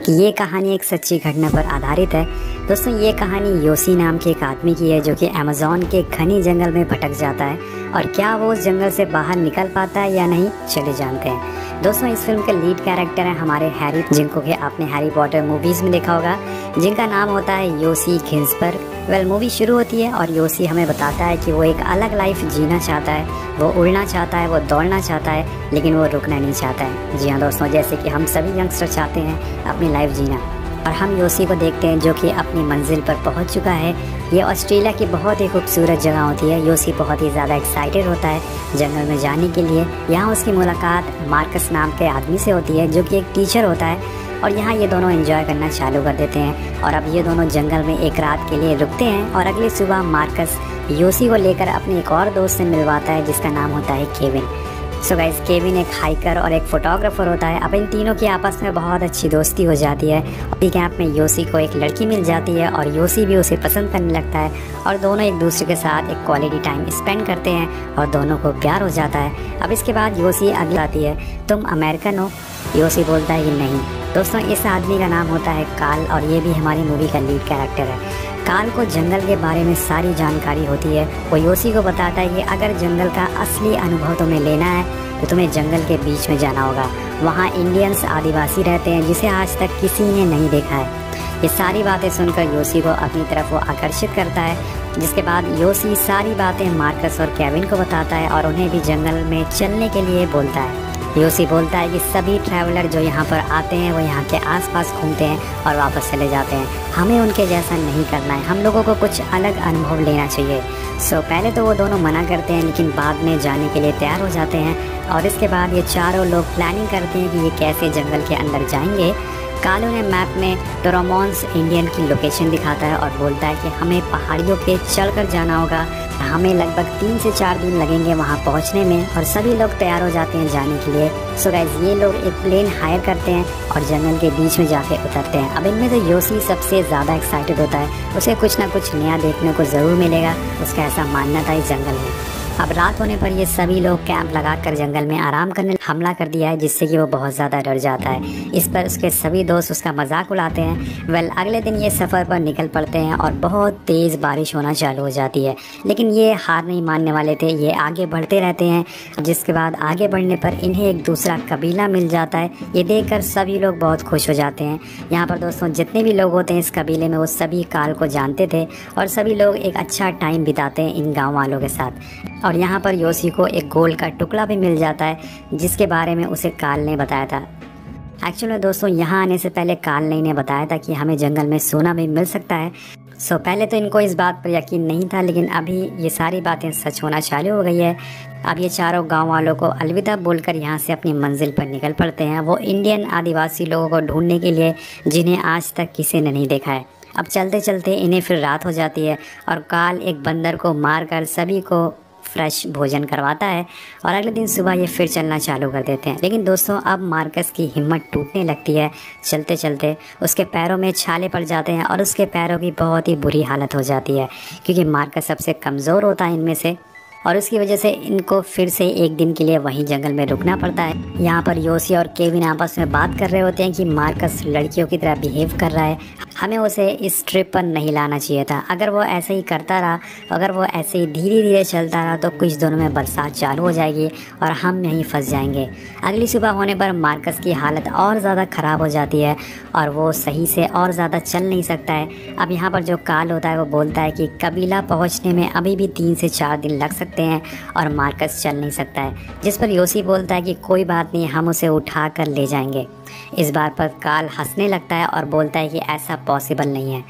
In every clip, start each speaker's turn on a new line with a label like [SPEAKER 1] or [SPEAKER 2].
[SPEAKER 1] कि ये कहानी एक सच्ची घटना पर आधारित है। दोस्तों ये कहानी योसी नाम के एक आदमी की है जो कि अमेज़न के घनी जंगल में भटक जाता है और क्या वो उस जंगल से बाहर निकल पाता है या नहीं, चले जानते हैं। दोस्तों इस फिल्म के लीड कैरेक्टर हैं हमारे हैरी, जिनको कि आपने हैरी पॉटर मूवीज़ में देखा होगा, जिनका नाम होता है योसी घिन्सबर्ग। वेल मूवी शुरू होती है और योसी हमें बताता है कि वो एक अलग लाइफ जीना चाहता है, वो उड़ना चाहता है, वो दौड़ना चाहता है, लेकिन वो रुकना नहीं चाहता है। जी हाँ दोस्तों, जैसे कि हम सभी यंगस्टर चाहते हैं अपनी लाइफ जीना। और हम योसी को देखते हैं जो कि अपनी मंजिल पर पहुंच चुका है। ये ऑस्ट्रेलिया की बहुत ही खूबसूरत जगह होती है। योसी बहुत ही ज़्यादा एक्साइटेड होता है जंगल में जाने के लिए। यहाँ उसकी मुलाकात मार्कस नाम के आदमी से होती है जो कि एक टीचर होता है और यहाँ ये दोनों एंजॉय करना चालू कर देते हैं। और अब ये दोनों जंगल में एक रात के लिए रुकते हैं और अगली सुबह मार्कस योसी को लेकर अपने एक और दोस्त से मिलवाता है जिसका नाम होता है केविन। सो गाइस, केविन एक हाइकर और एक फोटोग्राफर होता है। अब इन तीनों की आपस में बहुत अच्छी दोस्ती हो जाती है। और कैंप में योसी को एक लड़की मिल जाती है और योसी भी उसे पसंद करने लगता है और दोनों एक दूसरे के साथ एक क्वालिटी टाइम स्पेंड करते हैं और दोनों को प्यार हो जाता है। अब इसके बाद योसी अगली आती है, तुम अमेरिकन हो? योसी बोलता है कि नहीं। दोस्तों इस आदमी का नाम होता है कार्ल और ये भी हमारी मूवी का लीड कैरेक्टर है। कार्ल को जंगल के बारे में सारी जानकारी होती है। वो योसी को बताता है कि अगर जंगल का असली अनुभव तुम्हें लेना है तो तुम्हें जंगल के बीच में जाना होगा। वहाँ इंडियंस आदिवासी रहते हैं जिसे आज तक किसी ने नहीं देखा है। ये सारी बातें सुनकर योसी को अपनी तरफ वो आकर्षित करता है, जिसके बाद योसी सारी बातें मार्कस और केविन को बताता है और उन्हें भी जंगल में चलने के लिए बोलता है। योसी बोलता है कि सभी ट्रैवलर जो यहाँ पर आते हैं वो यहाँ के आसपास घूमते हैं और वापस चले जाते हैं। हमें उनके जैसा नहीं करना है, हम लोगों को कुछ अलग अनुभव लेना चाहिए। सो पहले तो वो दोनों मना करते हैं लेकिन बाद में जाने के लिए तैयार हो जाते हैं। और इसके बाद ये चारों लोग प्लानिंग करते हैं कि ये कैसे जंगल के अंदर जाएंगे। कालू ने मैप में टोरोमोन्स इंडियन की लोकेशन दिखाता है और बोलता है कि हमें पहाड़ियों पे चढ़कर जाना होगा। हमें लगभग 3 से 4 दिन लगेंगे वहाँ पहुँचने में और सभी लोग तैयार हो जाते हैं जाने के लिए। सो गाइस, ये लोग एक प्लेन हायर करते हैं और जंगल के बीच में जाके उतरते हैं। अब इनमें से योसी सबसे ज़्यादा एक्साइटेड होता है, उसे कुछ ना कुछ नया देखने को ज़रूर मिलेगा, उसका ऐसा मानना था इस जंगल में। अब रात होने पर ये सभी लोग कैंप लगाकर जंगल में आराम करने हमला कर दिया है, जिससे कि वो बहुत ज़्यादा डर जाता है। इस पर उसके सभी दोस्त उसका मजाक उड़ाते हैं। वेल अगले दिन ये सफ़र पर निकल पड़ते हैं और बहुत तेज़ बारिश होना चालू हो जाती है, लेकिन ये हार नहीं मानने वाले थे। ये आगे बढ़ते रहते हैं, जिसके बाद आगे बढ़ने पर इन्हें एक दूसरा कबीला मिल जाता है। ये देखकर सभी लोग बहुत खुश हो जाते हैं। यहाँ पर दोस्तों जितने भी लोग होते हैं इस कबीले में वो सभी कार्ल को जानते थे और सभी लोग एक अच्छा टाइम बिताते हैं इन गाँव वालों के साथ। और यहाँ पर योसी को एक गोल्ड का टुकड़ा भी मिल जाता है जिसके बारे में उसे कार्ल ने बताया था। एक्चुअली में दोस्तों यहाँ आने से पहले कार्ल ने इन्हें बताया था कि हमें जंगल में सोना भी मिल सकता है। सो पहले तो इनको इस बात पर यकीन नहीं था, लेकिन अभी ये सारी बातें सच होना चालू हो गई है। अब ये चारों गांव वालों को अलविदा बोलकर यहाँ से अपनी मंजिल पर निकल पड़ते हैं, वो इंडियन आदिवासी लोगों को ढूंढने के लिए जिन्हें आज तक किसी ने नहीं देखा है। अब चलते चलते इन्हें फिर रात हो जाती है और कार्ल एक बंदर को मारकर सभी को फ्रेश भोजन करवाता है और अगले दिन सुबह ये फिर चलना चालू कर देते हैं। लेकिन दोस्तों अब मार्कस की हिम्मत टूटने लगती है। चलते चलते उसके पैरों में छाले पड़ जाते हैं और उसके पैरों की बहुत ही बुरी हालत हो जाती है, क्योंकि मार्कस सबसे कमज़ोर होता है इनमें से और उसकी वजह से इनको फिर से एक दिन के लिए वहीं जंगल में रुकना पड़ता है। यहाँ पर योसी और केविन आपस में बात कर रहे होते हैं कि मार्कस लड़कियों की तरह बिहेव कर रहा है, हमें उसे इस ट्रिप पर नहीं लाना चाहिए था। अगर वो ऐसे ही करता रहा, अगर वो ऐसे ही धीरे धीरे चलता रहा तो कुछ दिनों में बरसात चालू हो जाएगी और हम यहीं फंस जाएंगे। अगली सुबह होने पर मार्कस की हालत और ज़्यादा ख़राब हो जाती है और वो सही से और ज़्यादा चल नहीं सकता है। अब यहाँ पर जो कार्ल होता है वो बोलता है कि कबीला पहुँचने में अभी भी 3 से 4 दिन लग सकते हैं और मार्कस चल नहीं सकता है, जिस पर योसी बोलता है कि कोई बात नहीं, हम उसे उठा कर ले जाएंगे। इस बार पर कार्ल हंसने लगता है और बोलता है कि ऐसा पॉसिबल नहीं है।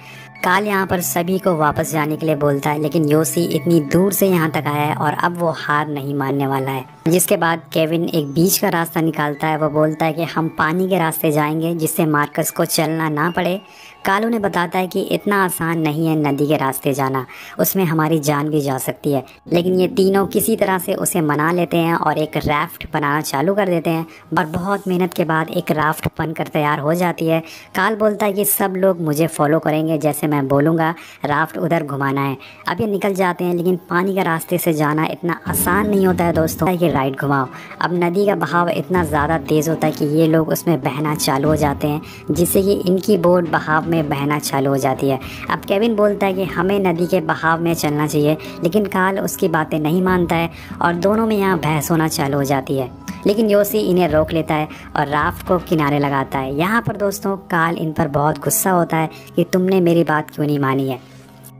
[SPEAKER 1] कार्ल यहाँ पर सभी को वापस जाने के लिए बोलता है, लेकिन योसी इतनी दूर से यहाँ तक आया है और अब वो हार नहीं मानने वाला है। जिसके बाद केविन एक बीच का रास्ता निकालता है। वो बोलता है कि हम पानी के रास्ते जाएंगे जिससे मार्कस को चलना ना पड़े। काल उन्हें बताता है कि इतना आसान नहीं है नदी के रास्ते जाना, उसमें हमारी जान भी जा सकती है। लेकिन ये तीनों किसी तरह से उसे मना लेते हैं और एक राफ्ट बनाना चालू कर देते हैं और बहुत मेहनत के बाद एक राफ्ट बनकर तैयार हो जाती है। काल बोलता है कि सब लोग मुझे फॉलो करेंगे, जैसे मैं बोलूँगा राफ्ट उधर घुमाना है। अब ये निकल जाते हैं, लेकिन पानी का रास्ते से जाना इतना आसान नहीं होता है दोस्तों कि राइट घुमाओ। अब नदी का बहाव इतना ज़्यादा तेज़ होता है कि ये लोग उसमें बहना चालू हो जाते हैं, जिससे कि इनकी बोट बहाव में बहना चालू हो जाती है। अब केविन बोलता है कि हमें नदी के बहाव में चलना चाहिए, लेकिन काल उसकी बातें नहीं मानता है और दोनों में यहाँ बहस होना चालू हो जाती है। लेकिन योसी इन्हें रोक लेता है और राफ्ट को किनारे लगाता है। यहाँ पर दोस्तों काल इन पर बहुत गुस्सा होता है कि तुमने मेरी बात क्यों नहीं मानी है।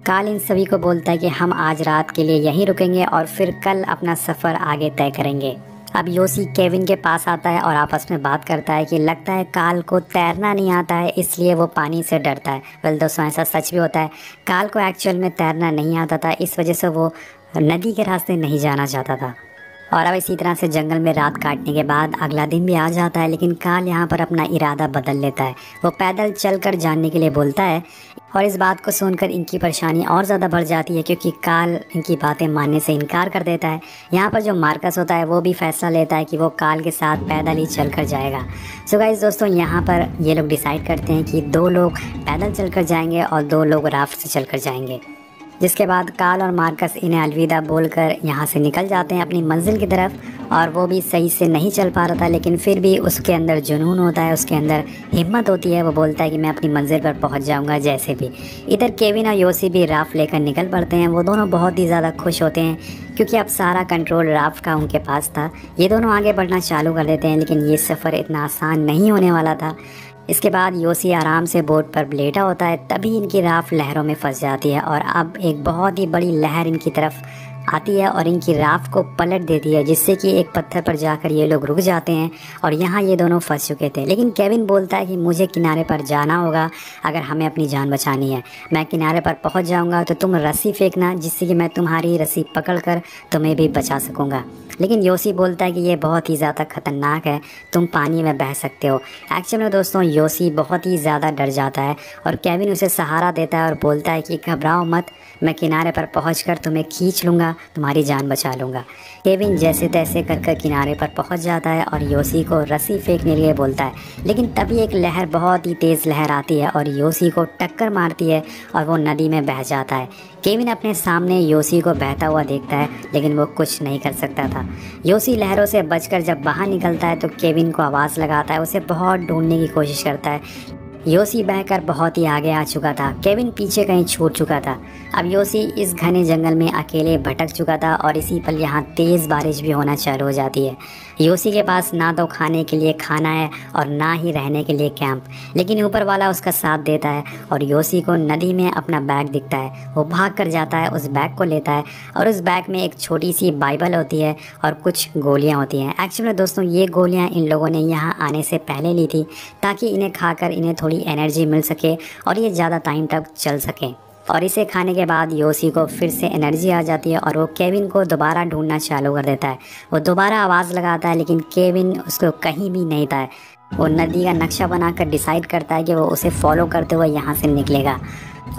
[SPEAKER 1] काल इन सभी को बोलता है कि हम आज रात के लिए यहीं रुकेंगे और फिर कल अपना सफ़र आगे तय करेंगे। अब योसी केविन के पास आता है और आपस में बात करता है कि लगता है काल को तैरना नहीं आता है, इसलिए वो पानी से डरता है। वेल दोस्तों, ऐसा सच भी होता है। काल को एक्चुअल में तैरना नहीं आता था, इस वजह से वो नदी के रास्ते नहीं जाना चाहता था। और अब इसी तरह से जंगल में रात काटने के बाद अगला दिन भी आ जाता है, लेकिन काल यहाँ पर अपना इरादा बदल लेता है। वो पैदल चलकर जाने के लिए बोलता है और इस बात को सुनकर इनकी परेशानी और ज़्यादा बढ़ जाती है, क्योंकि काल इनकी बातें मानने से इनकार कर देता है। यहाँ पर जो मार्कस होता है वो भी फैसला लेता है कि वो काल के साथ पैदल ही चलकर जाएगा। सो गाइस दोस्तों, यहाँ पर ये लोग डिसाइड करते हैं कि 2 लोग पैदल चलकर जाएंगे और 2 लोग राफ्ट से चलकर जाएंगे। जिसके बाद काल और मार्कस इन्हें अलविदा बोलकर यहाँ से निकल जाते हैं अपनी मंजिल की तरफ। और वो भी सही से नहीं चल पा रहा था, लेकिन फिर भी उसके अंदर जुनून होता है, उसके अंदर हिम्मत होती है। वो बोलता है कि मैं अपनी मंजिल पर पहुँच जाऊँगा जैसे भी। इधर केविन और योसी भी राफ्ट लेकर निकल पड़ते हैं। वो दोनों बहुत ही ज़्यादा खुश होते हैं, क्योंकि अब सारा कंट्रोल राफ्ट का उनके पास था। ये दोनों आगे बढ़ना चालू कर देते हैं, लेकिन ये सफ़र इतना आसान नहीं होने वाला था। इसके बाद योसी आराम से बोट पर लेटा होता है, तभी इनकी राफ्ट लहरों में फंस जाती है और अब एक बहुत ही बड़ी लहर इनकी तरफ आती है और इनकी राफ्ट को पलट देती है, जिससे कि एक पत्थर पर जाकर ये लोग रुक जाते हैं। और यहाँ ये दोनों फंस चुके थे, लेकिन केविन बोलता है कि मुझे किनारे पर जाना होगा अगर हमें अपनी जान बचानी है। मैं किनारे पर पहुँच जाऊँगा तो तुम रस्सी फेंकना, जिससे कि मैं तुम्हारी रस्सी पकड़कर तुम्हें भी बचा सकूँगा। लेकिन योसी बोलता है कि ये बहुत ही ज़्यादा खतरनाक है, तुम पानी में बह सकते हो। एक्चुअल में दोस्तों योसी बहुत ही ज़्यादा डर जाता है और केविन उसे सहारा देता है और बोलता है कि घबराओ मत, मैं किनारे पर पहुंचकर तुम्हें खींच लूँगा, तुम्हारी जान बचा लूँगा। केविन जैसे तैसे कर किनारे पर पहुंच जाता है और योसी को रस्सी फेंकने के लिए बोलता है, लेकिन तभी एक लहर, बहुत ही तेज़ लहर आती है और योसी को टक्कर मारती है और वो नदी में बह जाता है। केविन अपने सामने योसी को बहता हुआ देखता है, लेकिन वो कुछ नहीं कर सकता था। योसी लहरों से बचकर जब बाहर निकलता है तो केविन को आवाज़ लगाता है, उसे बहुत ढूंढने की कोशिश करता है। योसी बहकर बहुत ही आगे आ चुका था, केविन पीछे कहीं छूट चुका था। अब योसी इस घने जंगल में अकेले भटक चुका था और इसी पल यहाँ तेज़ बारिश भी होना चालू हो जाती है। योसी के पास ना तो खाने के लिए खाना है और ना ही रहने के लिए कैंप, लेकिन ऊपर वाला उसका साथ देता है और योसी को नदी में अपना बैग दिखता है। वो भाग कर जाता है, उस बैग को लेता है और उस बैग में एक छोटी सी बाइबल होती है और कुछ गोलियाँ होती हैं। एक्चुअली दोस्तों ये गोलियाँ इन लोगों ने यहाँ आने से पहले ली थी, ताकि इन्हें खाकर इन्हें थोड़ी एनर्जी मिल सके और ये ज़्यादा टाइम तक चल सके। और इसे खाने के बाद योसी को फिर से एनर्जी आ जाती है और वो केविन को दोबारा ढूंढना चालू कर देता है। वो दोबारा आवाज़ लगाता है, लेकिन केविन उसको कहीं भी नहीं था। वो नदी का नक्शा बनाकर डिसाइड करता है कि वो उसे फॉलो करते हुए यहाँ से निकलेगा।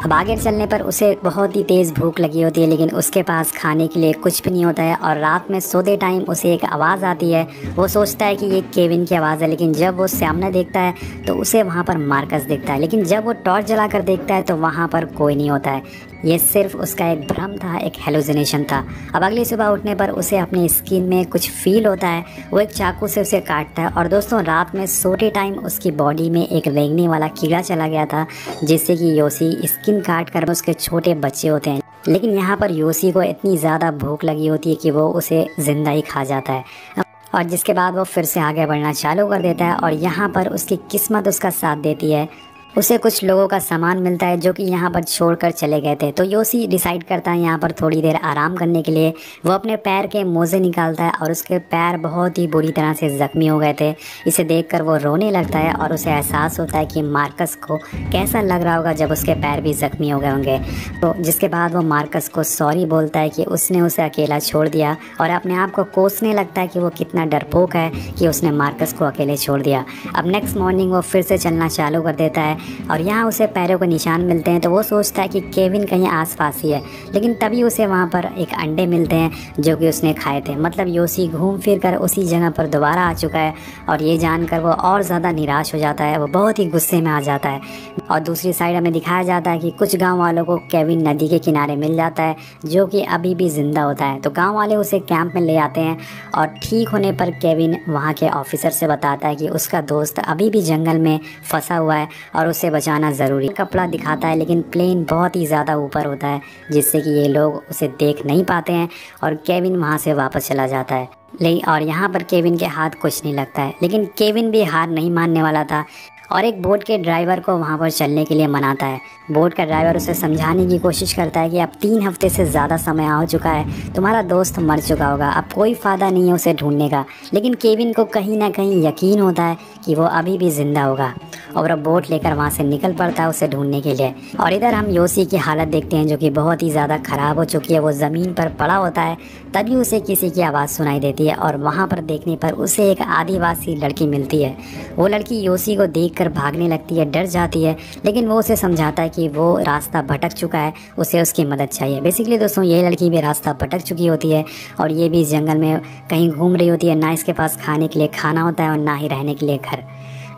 [SPEAKER 1] अब आगे चलने पर उसे बहुत ही तेज़ भूख लगी होती है, लेकिन उसके पास खाने के लिए कुछ भी नहीं होता है। और रात में सोते टाइम उसे एक आवाज़ आती है। वो सोचता है कि ये केविन की आवाज़ है, लेकिन जब वो सामने देखता है तो उसे वहाँ पर मार्कस दिखता है। लेकिन जब वो टॉर्च जलाकर देखता है तो वहाँ पर कोई नहीं होता है। ये सिर्फ उसका एक भ्रम था, एक हेलुसिनेशन था। अब अगली सुबह उठने पर उसे अपनी स्किन में कुछ फील होता है। वो एक चाकू से उसे काटता है और दोस्तों रात में सोते टाइम उसकी बॉडी में एक रेंगने वाला कीड़ा चला गया था, जिससे कि योसी स्किन काट कर उसके छोटे बच्चे होते हैं। लेकिन यहाँ पर योसी को इतनी ज़्यादा भूख लगी होती है कि वो उसे ज़िंदा ही खा जाता है और जिसके बाद वो फिर से आगे बढ़ना चालू कर देता है। और यहाँ पर उसकी किस्मत उसका साथ देती है, उसे कुछ लोगों का सामान मिलता है जो कि यहाँ पर छोड़कर चले गए थे। तो योसी डिसाइड करता है यहाँ पर थोड़ी देर आराम करने के लिए। वो अपने पैर के मोजे निकालता है और उसके पैर बहुत ही बुरी तरह से ज़ख्मी हो गए थे। इसे देखकर वो रोने लगता है और उसे एहसास होता है कि मार्कस को कैसा लग रहा होगा जब उसके पैर भी ज़ख्मी हो गए होंगे। तो जिसके बाद वो मार्कस को सॉरी बोलता है कि उसने उसे अकेला छोड़ दिया और अपने आप को कोसने लगता है कि वो कितना डरपोक है कि उसने मार्कस को अकेले छोड़ दिया। अब नेक्स्ट मॉर्निंग वो फिर से चलना चालू कर देता है और यहाँ उसे पैरों के निशान मिलते हैं। तो वो सोचता है कि केविन कहीं आसपास ही है, लेकिन तभी उसे वहाँ पर एक अंडे मिलते हैं जो कि उसने खाए थे। मतलब योशी घूम फिर कर उसी जगह पर दोबारा आ चुका है और ये जानकर वो और ज़्यादा निराश हो जाता है, वो बहुत ही गुस्से में आ जाता है। और दूसरी साइड हमें दिखाया जाता है कि कुछ गाँव वालों को केविन नदी के किनारे मिल जाता है जो कि अभी भी जिंदा होता है। तो गाँव वाले उसे कैंप में ले आते हैं और ठीक होने पर केविन वहाँ के ऑफिसर से बताता है कि उसका दोस्त अभी भी जंगल में फंसा हुआ है और उसे बचाना ज़रूरी। कपड़ा दिखाता है लेकिन प्लेन बहुत ही ज़्यादा ऊपर होता है जिससे कि ये लोग उसे देख नहीं पाते हैं और केविन वहाँ से वापस चला जाता है। लेकिन और यहाँ पर केविन के हाथ कुछ नहीं लगता है, लेकिन केविन भी हार नहीं मानने वाला था और एक बोट के ड्राइवर को वहाँ पर चलने के लिए मनाता है। बोट का ड्राइवर उसे समझाने की कोशिश करता है कि अब 3 हफ्ते से ज़्यादा समय हो चुका है, तुम्हारा दोस्त मर चुका होगा, अब कोई फ़ायदा नहीं है उसे ढूंढने का। लेकिन केविन को कहीं ना कहीं यकीन होता है कि वो अभी भी ज़िंदा होगा और वह बोट लेकर वहाँ से निकल पड़ता है उसे ढूंढने के लिए। और इधर हम योशी की हालत देखते हैं जो कि बहुत ही ज़्यादा ख़राब हो चुकी है। वो ज़मीन पर पड़ा होता है, तभी उसे किसी की आवाज़ सुनाई देती है और वहाँ पर देखने पर उसे एक आदिवासी लड़की मिलती है। वो लड़की योशी को देखकर भागने लगती है, डर जाती है, लेकिन वो उसे समझाता है कि वो रास्ता भटक चुका है, उसे उसकी मदद चाहिए। बेसिकली दोस्तों ये लड़की भी रास्ता भटक चुकी होती है और ये भी जंगल में कहीं घूम रही होती है। ना इसके पास खाने के लिए खाना होता है और ना ही रहने के लिए घर।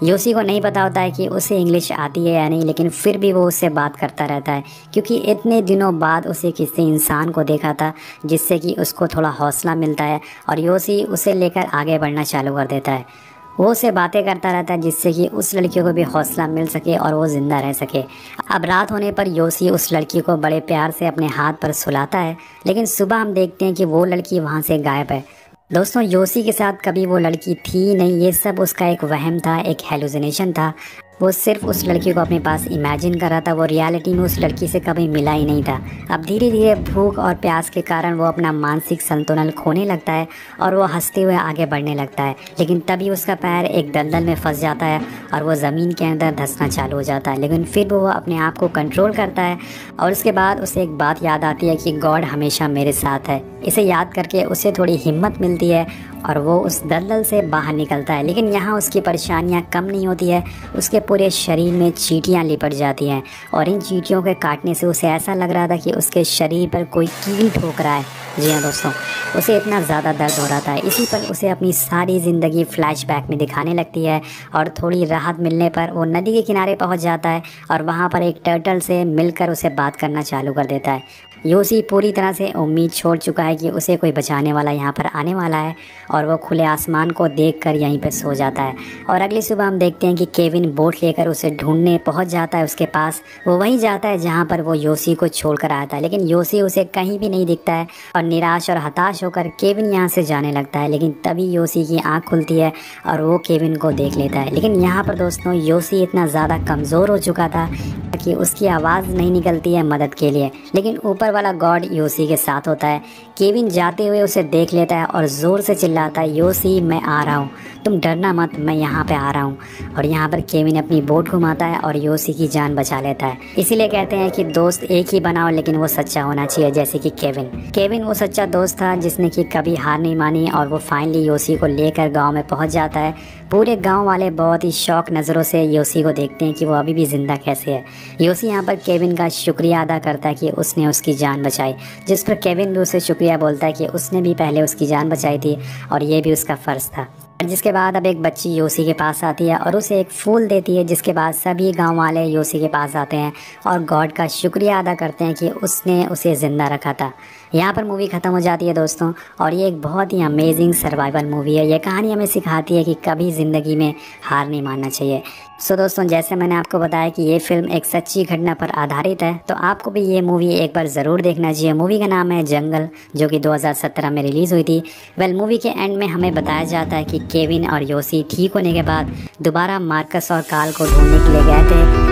[SPEAKER 1] योशी को नहीं पता होता है कि उसे इंग्लिश आती है या नहीं, लेकिन फिर भी वो उससे बात करता रहता है क्योंकि इतने दिनों बाद उसे किसी इंसान को देखा था जिससे कि उसको थोड़ा हौसला मिलता है और योशी उसे लेकर आगे बढ़ना चालू कर देता है। वो उससे बातें करता रहता है जिससे कि उस लड़की को भी हौसला मिल सके और वो ज़िंदा रह सके। अब रात होने पर योशी उस लड़की को बड़े प्यार से अपने हाथ पर सुलाता है, लेकिन सुबह हम देखते हैं कि वो लड़की वहाँ से गायब है। दोस्तों योशी के साथ कभी वो लड़की थी नहीं, ये सब उसका एक वहम था, एक हेलुसिनेशन था। वो सिर्फ उस लड़की को अपने पास इमेजिन कर रहा था, वो रियलिटी में उस लड़की से कभी मिला ही नहीं था। अब धीरे धीरे भूख और प्यास के कारण वो अपना मानसिक संतुलन खोने लगता है और वो हंसते हुए आगे बढ़ने लगता है, लेकिन तभी उसका पैर एक दलदल में फंस जाता है और वो ज़मीन के अंदर धंसना चालू हो जाता है। लेकिन फिर वो अपने आप को कंट्रोल करता है और उसके बाद उसे एक बात याद आती है कि गॉड हमेशा मेरे साथ है। इसे याद करके उसे थोड़ी हिम्मत मिलती है और वो उस दलदल से बाहर निकलता है। लेकिन यहाँ उसकी परेशानियाँ कम नहीं होती है, उसके पूरे शरीर में चींटियाँ लिपट जाती हैं और इन चींटियों के काटने से उसे ऐसा लग रहा था कि उसके शरीर पर कोई कील ठोक रहा है। जी हाँ दोस्तों, उसे इतना ज़्यादा दर्द हो रहा था। इसी पर उसे अपनी सारी ज़िंदगी फ्लैशबैक में दिखाने लगती है और थोड़ी राहत मिलने पर वो नदी के किनारे पहुंच जाता है और वहां पर एक टर्टल से मिलकर उसे बात करना चालू कर देता है। योशी पूरी तरह से उम्मीद छोड़ चुका है कि उसे कोई बचाने वाला यहाँ पर आने वाला है और वो खुले आसमान को देखकर यहीं पर सो जाता है। और अगली सुबह हम देखते हैं कि केविन बोट लेकर उसे ढूंढने पहुँच जाता है उसके पास। वो वहीं जाता है जहाँ पर वो योशी को छोड़कर आया था, लेकिन योशी उसे कहीं भी नहीं दिखता है और निराश और हताश होकर केविन यहाँ से जाने लगता है। लेकिन तभी योशी की आँख खुलती है और वो केविन को देख लेता है। लेकिन यहाँ पर दोस्तों योशी इतना ज़्यादा कमज़ोर हो चुका था कि उसकी आवाज़ नहीं निकलती है मदद के लिए, लेकिन ऊपर वाला गॉड योशी के साथ होता है। केविन जाते हुए उसे देख लेता है और ज़ोर से चिल्लाता है, योशी मैं आ रहा हूँ, तुम डरना मत, मैं यहाँ पे आ रहा हूँ। और यहाँ पर केविन अपनी बोट घुमाता है और योशी की जान बचा लेता है। इसीलिए कहते हैं कि दोस्त एक ही बनाओ लेकिन वो सच्चा होना चाहिए, जैसे कि केविन वो सच्चा दोस्त था जिसने कि कभी हार नहीं मानी और वो फाइनली योशी को लेकर गाँव में पहुँच जाता है। पूरे गांव वाले बहुत ही शौक नज़रों से योशी को देखते हैं कि वो अभी भी ज़िंदा कैसे है। योशी यहाँ पर केविन का शुक्रिया अदा करता है कि उसने उसकी जान बचाई, जिस पर केविन भी उसे शुक्रिया बोलता है कि उसने भी पहले उसकी जान बचाई थी और ये भी उसका फ़र्ज़ था। जिसके बाद अब एक बच्ची योशी के पास आती है और उसे एक फूल देती है, जिसके बाद सभी गांव वाले योशी के पास आते हैं और गॉड का शुक्रिया अदा करते हैं कि उसने उसे ज़िंदा रखा था। यहाँ पर मूवी ख़त्म हो जाती है दोस्तों, और ये एक बहुत ही अमेजिंग सर्वाइवल मूवी है। ये कहानी हमें सिखाती है कि कभी ज़िंदगी में हार नहीं मानना चाहिए। सो दोस्तों, जैसे मैंने आपको बताया कि ये फिल्म एक सच्ची घटना पर आधारित है, तो आपको भी ये मूवी एक बार ज़रूर देखना चाहिए। मूवी का नाम है जंगल, जो कि 2017 में रिलीज़ हुई थी। मूवी के एंड में हमें बताया जाता है कि केविन और योशी ठीक होने के बाद दोबारा मार्कस और कार्ल को ढूंढने के लिए गए थे